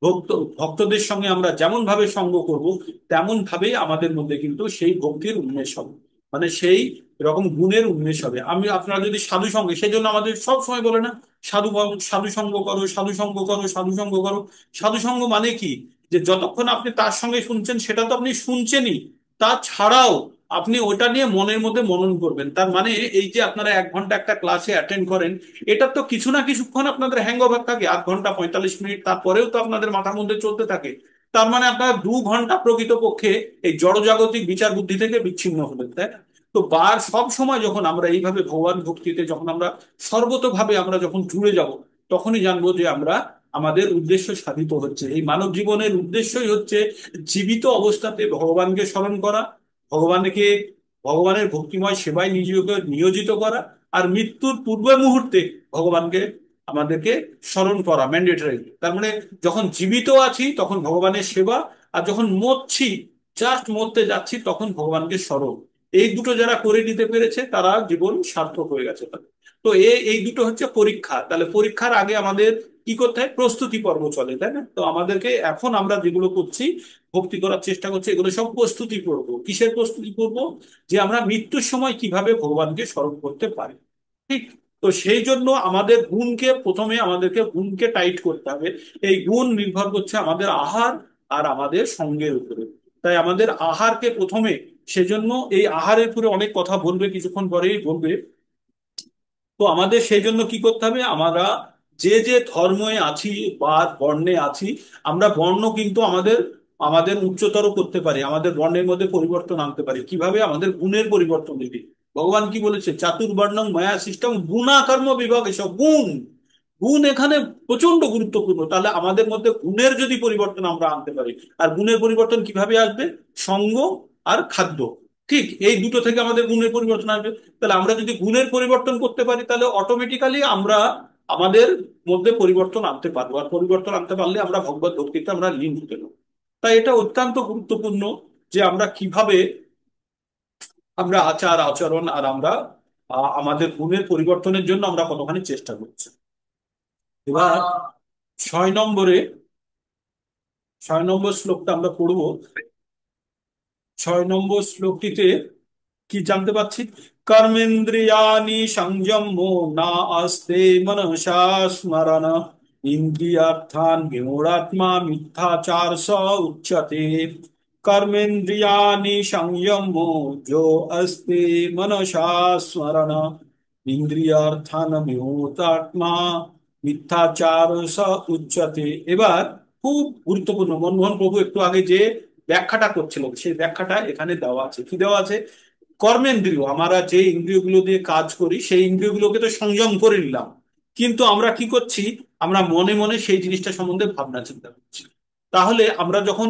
ভক্ত ভক্তদের সঙ্গে আমরা যেমন ভাবে সঙ্গ করব, তেমন ভাবেই আমাদের মধ্যে কিন্তু সেই ভক্তির উন্মেষ হবে, মানে সেই রকম গুণের উন্মেষ হবে। আমি আপনারা যদি সাধু সঙ্গে, সেই জন্য আমাদের সব সময় বলে না, সাধু সঙ্গ করো, সাধু সঙ্গ করো, সাধু সঙ্গ করো। সাধু সঙ্গ মানে কি? যে যতক্ষণ আপনি তার সঙ্গে শুনছেন সেটা তো আপনি শুনছেনই, তাছাড়াও আপনি ওটা নিয়ে মনের মধ্যে মনন করবেন। তার মানে এই যে আপনারা 1 ঘন্টা একটা ক্লাসে অ্যাটেন্ড করেন, এটা তো কিছু না কিছুক্ষণ আপনাদের হ্যাংওভার থাকে, 8 ঘন্টা 45 মিনিট, তারপরেও তো আপনাদের মাথার মধ্যে চলতে থাকে। তার মানে আপনারা 2 ঘন্টা প্রকৃতপক্ষে এই জড়জাগতিক বিচার বুদ্ধি থেকে বিচ্ছিন্ন হলেন, তাই না? তো সব সময় যখন আমরা এইভাবে ভগবান ভক্তিতে যখন আমরা সর্বতোভাবে আমরা যখন জুড়ে যাব, তখনই জানবো যে আমরা আমাদের উদ্দেশ্য সাধিত হচ্ছে। এই মানব জীবনের উদ্দেশ্যই হচ্ছে জীবিত অবস্থাতে ভগবানকে স্মরণ করা, ভগবানকে ভগবানের ভক্তিময় সেবায় নিজেকে নিয়োজিত করা, আর মৃত্যুর পূর্ব মুহূর্তে ভগবানকে আমাদেরকে স্মরণ করা ম্যান্ডেটরি। তার মানে যখন জীবিত আছি তখন ভগবানের সেবা, আর যখন মরছি, জাস্ট মরতে যাচ্ছি, তখন ভগবানকে স্মরণ। এই দুটো যারা করে নিতে পেরেছে তারা জীবন সার্থক হয়ে গেছে তাদের। তো এই দুটো হচ্ছে পরীক্ষা। তাহলে পরীক্ষার আগে আমাদের কি করতে হয়? প্রস্তুতি পর্ব চলে, তাই না? তো আমাদেরকে এখন আমরা যেগুলো করছি, ভক্তি করার চেষ্টা করছি, এগুলো সব প্রস্তুতি পর্ব। কিসের প্রস্তুতি পর্ব? যে আমরা মৃত্যুর সময় কিভাবে ভগবানকে স্মরণ করতে পারি। ঠিক। তো সেই জন্য আমাদের গুণকে প্রথমে আমাদেরকে গুণকে টাইট করতে হবে। এই গুণ নির্ভর করছে আমাদের আহার আর আমাদের সঙ্গের উপরে। তাই আমাদের আহারকে প্রথমে, সেজন্য এই আহারের উপরে অনেক কথা বলবে, কিছুক্ষণ পরেই বলবে। তো আমাদের সেই জন্য কি করতে হবে? আমরা যে যে ধর্মে আছি বা বর্ণে আছি, আমরা বর্ণ কিন্তু আমাদের আমাদের উচ্চতর করতে পারি, আমাদের বর্ণের মধ্যে পরিবর্তন আনতে পারি। কিভাবে? আমাদের গুণের পরিবর্তন দিবি। ভগবান কি বলেছে? চাতুর্বর্ণং মায়া সিস্টেম গুণাকর্ম বিভাগ, এসব গুণ। গুণ এখানে প্রচন্ড গুরুত্বপূর্ণ। তাহলে আমাদের মধ্যে গুণের যদি পরিবর্তন আমরা আনতে পারি, আর গুণের পরিবর্তন কিভাবে আসবে? সঙ্গ আর খাদ্য। ঠিক, এই দুটো থেকে আমাদের গুণের পরিবর্তন আসবে। তাহলে আমরা যদি গুণের পরিবর্তন করতে পারি, তাহলে অটোমেটিক্যালি আমরা আমাদের মধ্যে পরিবর্তন আনতে পারবো। আর পরিবর্তন আনতে পারলে আমরা ভগবত ভক্তিতে আমরা লীন হতে পারবো। তাই এটা অত্যন্ত গুরুত্বপূর্ণ যে আমরা কিভাবে আমরা আচার আচরণ আর আমরা আমাদের গুণের পরিবর্তনের জন্য আমরা কতখানি চেষ্টা করছি। এবার 6 নম্বরে 6 নম্বর শ্লোকটা আমরা পড়বো। 6 নম্বর শ্লোকটিতে কি জানতে পাচ্ছি? কর্মেন্দ্রিয়াণি সংযম্য না আস্তে মনসা স্মরণ, ইন্দ্রিয়ার্থান বিমূঢ়াত্মা মিথ্যাচার স উচ্যতে। কর্মেন্দ্রিয়াণি সংযম্য যো আস্তে মনসা স্মরণ, ইন্দ্রিয়ার্থান বিমূঢ়াত্মা মিথ্যাচার স উচ্যতে। এবার খুব গুরুত্বপূর্ণ, মনমোহন প্রভু একটু আগে যে ব্যাখ্যাটা করছিলেন, সেই ব্যাখ্যাটা এখানে দেওয়া আছে। কি দেওয়া আছে? কর্মেন্দ্রিয়, আমরা যে ইন্দ্রিয়গুলো দিয়ে কাজ করি, সেই ইন্দ্রিয়গুলোকে তো সংযম করে নিলাম, কিন্তু আমরা কি করছি? আমরা মনে মনে সেই জিনিসটা সম্বন্ধে ভাবনা চিন্তা করছি। তাহলে আমরা যখন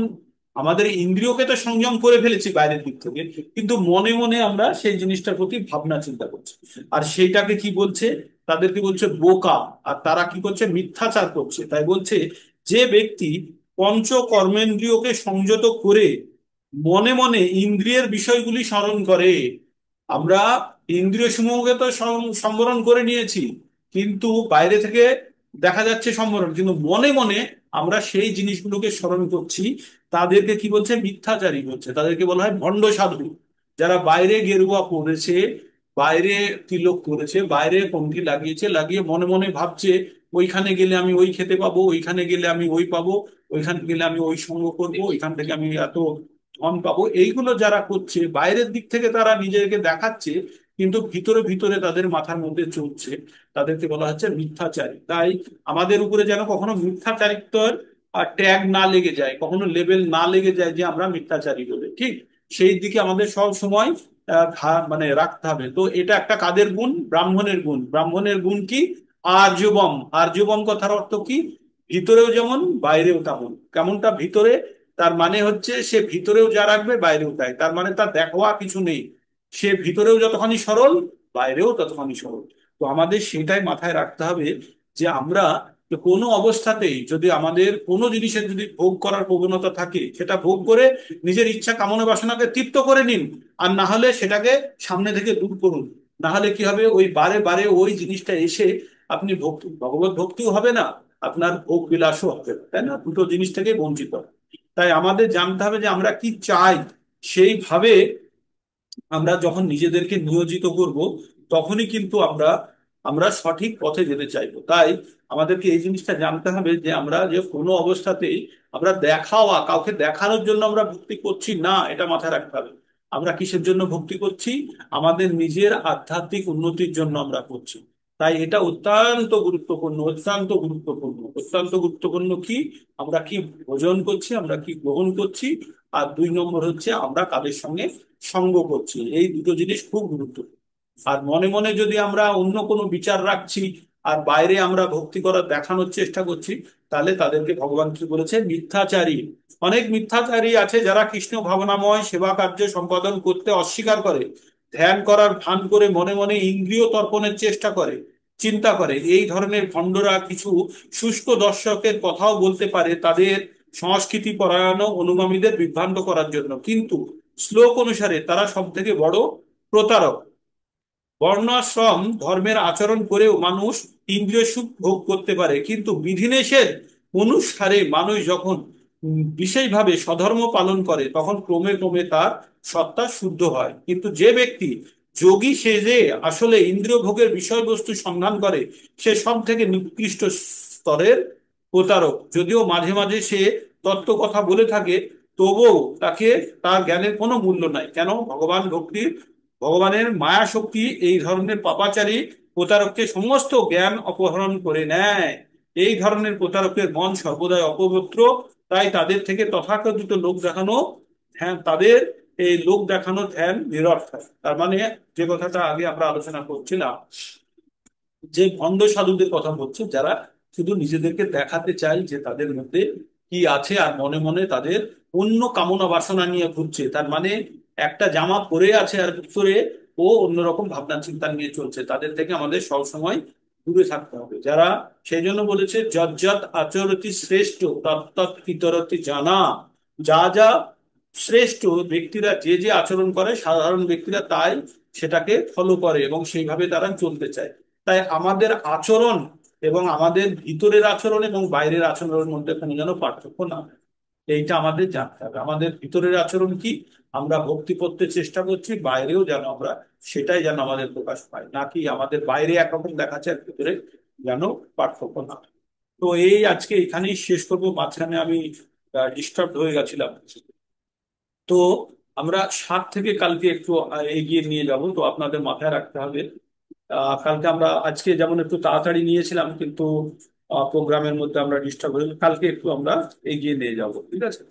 আমাদের ইন্দ্রিয়কে তো সংযম করে ফেলেছি বাইরের দিক থেকে, কিন্তু মনে মনে আমরা সেই জিনিসটার প্রতি ভাবনা চিন্তা করছি। আর সেইটাকে কি বলছে? তাদেরকে বলছে বোকা। আর তারা কি করছে? মিথ্যাচার করছে। তাই বলছে, যে ব্যক্তি পঞ্চ কর্মেন্দ্রিয়কে সংযত করে মনে মনে ইন্দ্রিয়ের বিষয়গুলি স্মরণ করে, আমরা ইন্দ্রিয় সমূহকে তো সম্বরণ করে নিয়েছি, কিন্তু বাইরে থেকে দেখা যাচ্ছে সম্বরণ, কিন্তু মনে মনে আমরা সেই জিনিসগুলোকে স্মরণ করছি, তাদেরকে কি বলছে? মিথ্যাচারী বলছে। তাদেরকে বলা হয় ভণ্ড সাধু। যারা বাইরে গেরুয়া পরেছে, বাইরে তিলক করেছে, বাইরে পঙ্ক্তি লাগিয়েছে, লাগিয়ে মনে মনে ভাবছে ওইখানে গেলে আমি ওই খেতে পাবো, ওইখানে গেলে আমি ওই পাবো, ওইখানে গেলে আমি ওই সঙ্গ করবো, ওইখান থেকে আমি এত ধন পাবো। এইগুলো যারা করছে, বাইরের দিক থেকে তারা নিজেকে দেখাচ্ছে, কিন্তু ভিতরে ভিতরে তাদের মাথার মধ্যে চলছে, তাদেরকে বলা হচ্ছে মিথ্যাচারী। তাই আমাদের উপরে যেন কখনো মিথ্যাচারিত্বের ট্যাগ না লেগে যায়, কখনো লেবেল না লেগে যায় যে আমরা মিথ্যাচারী বলে। ঠিক, সেই দিকে আমাদের সব সময় মানে রাখতে হবে। তো এটা একটা কাদের গুণ? ব্রাহ্মণের গুণ। ব্রাহ্মণের গুণ কি? আর্যবম। আর্যবম কথার অর্থ কি? ভিতরেও যেমন বাইরেও তেমন। কেমনটা ভিতরে, তার মানে হচ্ছে সে ভিতরেও যা রাখবে বাইরেও তাই, তার মানে তার দেখাওয়া কিছু নেই। সে ভিতরেও যতখানি সরল, বাইরেও ততখানি সরল। তো আমাদের সেটাই মাথায় রাখতে হবে যে আমরা যে কোনো অবস্থাতেই যদি আমাদের কোনো জিনিসের যদি ভোগ করার প্রবণতা থাকে, সেটা ভোগ করে নিজের ইচ্ছা কামনা বাসনাকে তৃপ্ত করে নিন। আর না হলে সেটাকে সামনে থেকে দূর করুন। না হলে কি হবে, ওই বারে বারে ওই জিনিসটা এসে আপনি ভক্তি, ভগবত ভক্তিও হবে না, আপনার ভোগ বিলাসও হবে না, তাই না? দুটো জিনিস থেকে বঞ্চিত। তাই আমাদের জানতে হবে যে আমরা কি চাই। সেইভাবে আমরা যখন নিজেদেরকে নিয়োজিত করব, তখনই কিন্তু আমরা আমরা সঠিক পথে যেতে চাইবো। তাই আমাদেরকে এই জিনিসটা জানতে হবে যে আমরা যে কোনো অবস্থাতেই আমরা দেখাওয়া, কাউকে দেখানোর জন্য আমরা ভক্তি করছি না, এটা মাথায় রাখতে হবে। আমরা কিসের জন্য ভক্তি করছি? আমাদের নিজের আধ্যাত্মিক উন্নতির জন্য আমরা করছি। তাই এটা অত্যন্ত গুরুত্বপূর্ণ, অত্যন্ত গুরুত্বপূর্ণ, অত্যন্ত গুরুত্বপূর্ণ কি আমরা কি ভোজন করছি, আমরা কি গ্রহণ করছি। আর 2 নম্বর হচ্ছে আমরা কাদের সঙ্গে সঙ্গ করছি। এই দুটো জিনিস খুব গুরুত্বপূর্ণ। আর মনে মনে যদি আমরা অন্য কোনো বিচার রাখছি, আর বাইরে আমরা ভক্তি করার দেখানোর চেষ্টা করছি, তাহলে তাদেরকে ভগবান কি বলেছে? মিথ্যাচারী। অনেক মিথ্যাচারী আছে যারা কৃষ্ণ ভাবনাময় সেবা কার্য সম্পাদন করতে অস্বীকার করে, ধ্যান করার ভান করে মনে মনে ইন্দ্রিয় তর্পণের চেষ্টা করে, চিন্তা করে। এই ধরনের ভণ্ডরা কিছু শুষ্ক দর্শকের কথাও বলতে পারে তাদের সংস্কৃতি পরায়ণ অনুগামীদের বিভ্রান্ত করার জন্য, কিন্তু শ্লোক অনুসারে তারা সব থেকে বড় প্রতারক। বর্ণাশ্রম ধর্মের আচরণ করেও মানুষ ইন্দ্রিয় সুখ ভোগ করতে পারে, কিন্তু বিধিনিষেধ অনুসারে মানুষ যখন বিশেষভাবে স্বধর্ম পালন করে, তখন ক্রমে ক্রমে তার সত্তা শুদ্ধ হয়। কিন্তু যে ব্যক্তি যোগী সেজে আসলে ইন্দ্রিয় ভোগের বিষয়বস্তু সন্ধান করে, সে সব থেকে নিকৃষ্ট স্তরের প্রতারক। যদিও মাঝে মাঝে সে তত্ত্ব কথা বলে থাকে, তবুও তাকে, তার জ্ঞানের কোনো মূল্য নাই। কেন? ভগবানের মায়া শক্তি এই ধরনের পাপাচারী প্রতারককে সমস্ত জ্ঞান অপহরণ করে নেয়। এই ধরনের প্রতারকের মন সর্বদাই অপবিত্র। তাই তাদের থেকে তথাকথিত লোক দেখানো ধ্যান, তাদের এই লোক দেখানো ধ্যান নিরর্থক। তার মানে যে কথাটা আগে আমরা আলোচনা করছিলাম, যে ভণ্ড সাধুদের কথা বলছে, যারা শুধু নিজেদেরকে দেখাতে চায় যে তাদের মধ্যে কি আছে, আর মনে মনে তাদের অন্য কামনা বাসনা নিয়ে ঘুরছে। তার মানে একটা জামা পরে আছে আর ভিতরে ও অন্যরকম ভাবনা চিন্তা নিয়ে চলছে। তাদের থেকে আমাদের সবসময় দূরে থাকতে হবে। যারা, সেই জন্য বলেছে যজ্জত আচরতি শ্রেষ্ঠ তত্তৎ ইতরতি জানা। যা যা শ্রেষ্ঠ ব্যক্তিরা যে যে আচরণ করে, সাধারণ ব্যক্তিরা তাই সেটাকে ফলো করে এবং সেইভাবে তারা চলতে চায়। তাই আমাদের আচরণ এবং আমাদের ভিতরের আচরণ এবং বাইরের আচরণের মধ্যে কোনো যেন পার্থক্য না হয়। এইটা আমাদের জানতে হবে। আমাদের ভিতরের আচরণ কি, আমরা ভক্তি করতে চেষ্টা করছি, বাইরেও যেন আমরা সেটাই যেন আমাদের প্রকাশ পায়, নাকি আমাদের বাইরে একরকম দেখাচ্ছে আর ভিতরে যেন পার্থক্য না হয়। তো এই আজকে এখানেই শেষ করবো। মাঝখানে আমি ডিস্টার্ব হয়ে গেছিলাম। তো আমরা 7 থেকে কালকে একটু এগিয়ে নিয়ে যাব। তো আপনাদের মাথায় রাখতে হবে, কালকে আমরা, আজকে যেমন একটু তাড়াতাড়ি নিয়েছিলাম, কিন্তু প্রোগ্রামের মধ্যে আমরা ডিস্টার্ব হয়ে, কালকে একটু আমরা এগিয়ে নিয়ে যাব, ঠিক আছে?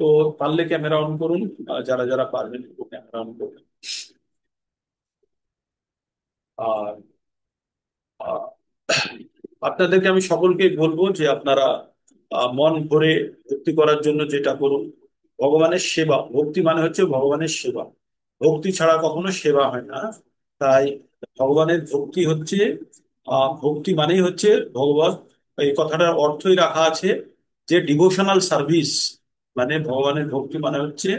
তো পারলে ক্যামেরা অন করুন, যারা যারা পারবেন একটু ক্যামেরা অন করুন। আর আহ, আপনাদেরকে আমি সকলকে বলবো যে আপনারা মন ভরে ভক্তি করার জন্য যেটা করুন, ভগবানের সেবা। ভক্তি মানে হচ্ছে ভগবানের সেবা। ভক্তি ছাড়া কখনো সেবা হয় না। তাই ভগবানের ভক্তি হচ্ছে, ভক্তি মানেই হচ্ছে ভগবান, এই কথাটার অর্থই রাখা আছে যে ডিভোশনাল সার্ভিস। মানে ভগবানের ভক্তি মানে হচ্ছে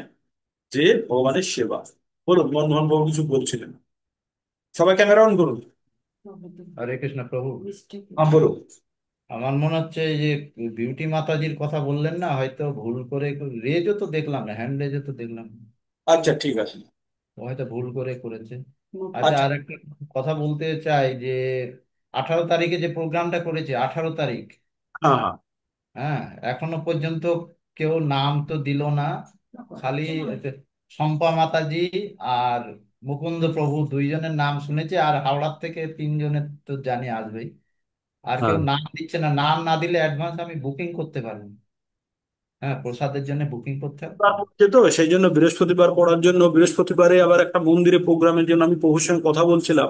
যে ভগবানের সেবা। বলুন, মনমোহন বাবু কিছু বলছিলেন। সবাই ক্যামেরা অন করুন। হরে কৃষ্ণ প্রভু। হ্যাঁ, বলুন। আমার মনে হচ্ছে এই যে বিউটি মাতাজির কথা বললেন না, হয়তো ভুল করে, রেজও তো দেখলাম না, হ্যান্ড রেজও তো দেখলাম না। আচ্ছা, ঠিক আছে। ও হয়তো ভুল করে করেছে। আচ্ছা, আচ্ছা। আর একটা কথা বলতে চাই যে 18 তারিখে যে প্রোগ্রামটা করেছে, 18 তারিখ, হ্যাঁ, হ্যাঁ। হ্যাঁ, এখনো পর্যন্ত কেউ নাম তো দিল না। খালি এতে শম্পা মাতাজি আর মুকুন্দ প্রভু দুইজনের নাম শুনেছি, আর হাওড়ার থেকে 3 জনের তো জানি আসবেই। আর কেউ হ্যাঁ, নাম দিচ্ছে না। নাম না দিলে অ্যাডভান্স আমি বুকিং করতে পারবো না। হ্যাঁ, প্রসাদের জন্য বুকিং করতে হবে তো। হচ্ছে তো সেই জন্য বৃহস্পতিবার পড়ার জন্য, বৃহস্পতিবারে আবার একটা মন্দিরে প্রোগ্রামের জন্য আমি প্রভুর সঙ্গে কথা বলছিলাম।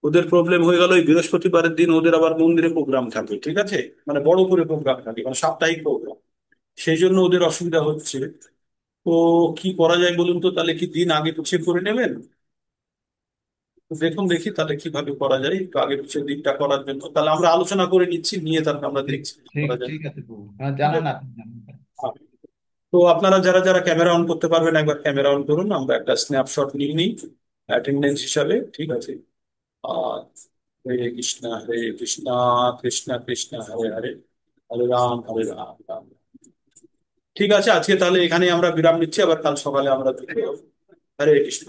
ওদের প্রবলেম হয়ে গেল, ওই বৃহস্পতিবারের দিন ওদের আবার মন্দিরে প্রোগ্রাম থাকে, ঠিক আছে, মানে বড় করে প্রোগ্রাম থাকে, মানে সাপ্তাহিক প্রোগ্রাম। সেই জন্য ওদের অসুবিধা হচ্ছে। তো কি করা যায় বলুন তো, তাহলে কি দিন আগে পিছিয়ে করে নেবেন? তো দেখুন, দেখি তাহলে কিভাবে করা যায়, একটু আগে পিছিয়ে দিনটা করার জন্য তাহলে আমরা আলোচনা করে নিচ্ছি, নিয়ে তারপর আমরা ঠিক দেখছি কি ঠিক করা যায়। ঠিক আছে প্রভু, ঠিক জানান, আছে। আপনি জানান। তো আপনারা যারা যারা ক্যামেরা অন করতে পারবেন একবার ক্যামেরা অন করুন, আমরা একটা স্ন্যাপশট নিয়ে নিই অ্যাটেন্ডেন্স হিসাবে, ঠিক আছে। আর হরে কৃষ্ণ হরে কৃষ্ণ, কৃষ্ণ কৃষ্ণ হরে হরে, হরে রাম হরে রাম, রাম রাম। ঠিক আছে, আজকে তাহলে এখানে আমরা বিরাম নিচ্ছি, আবার কাল সকালে আমরা দেখা হবে। হরে কৃষ্ণ।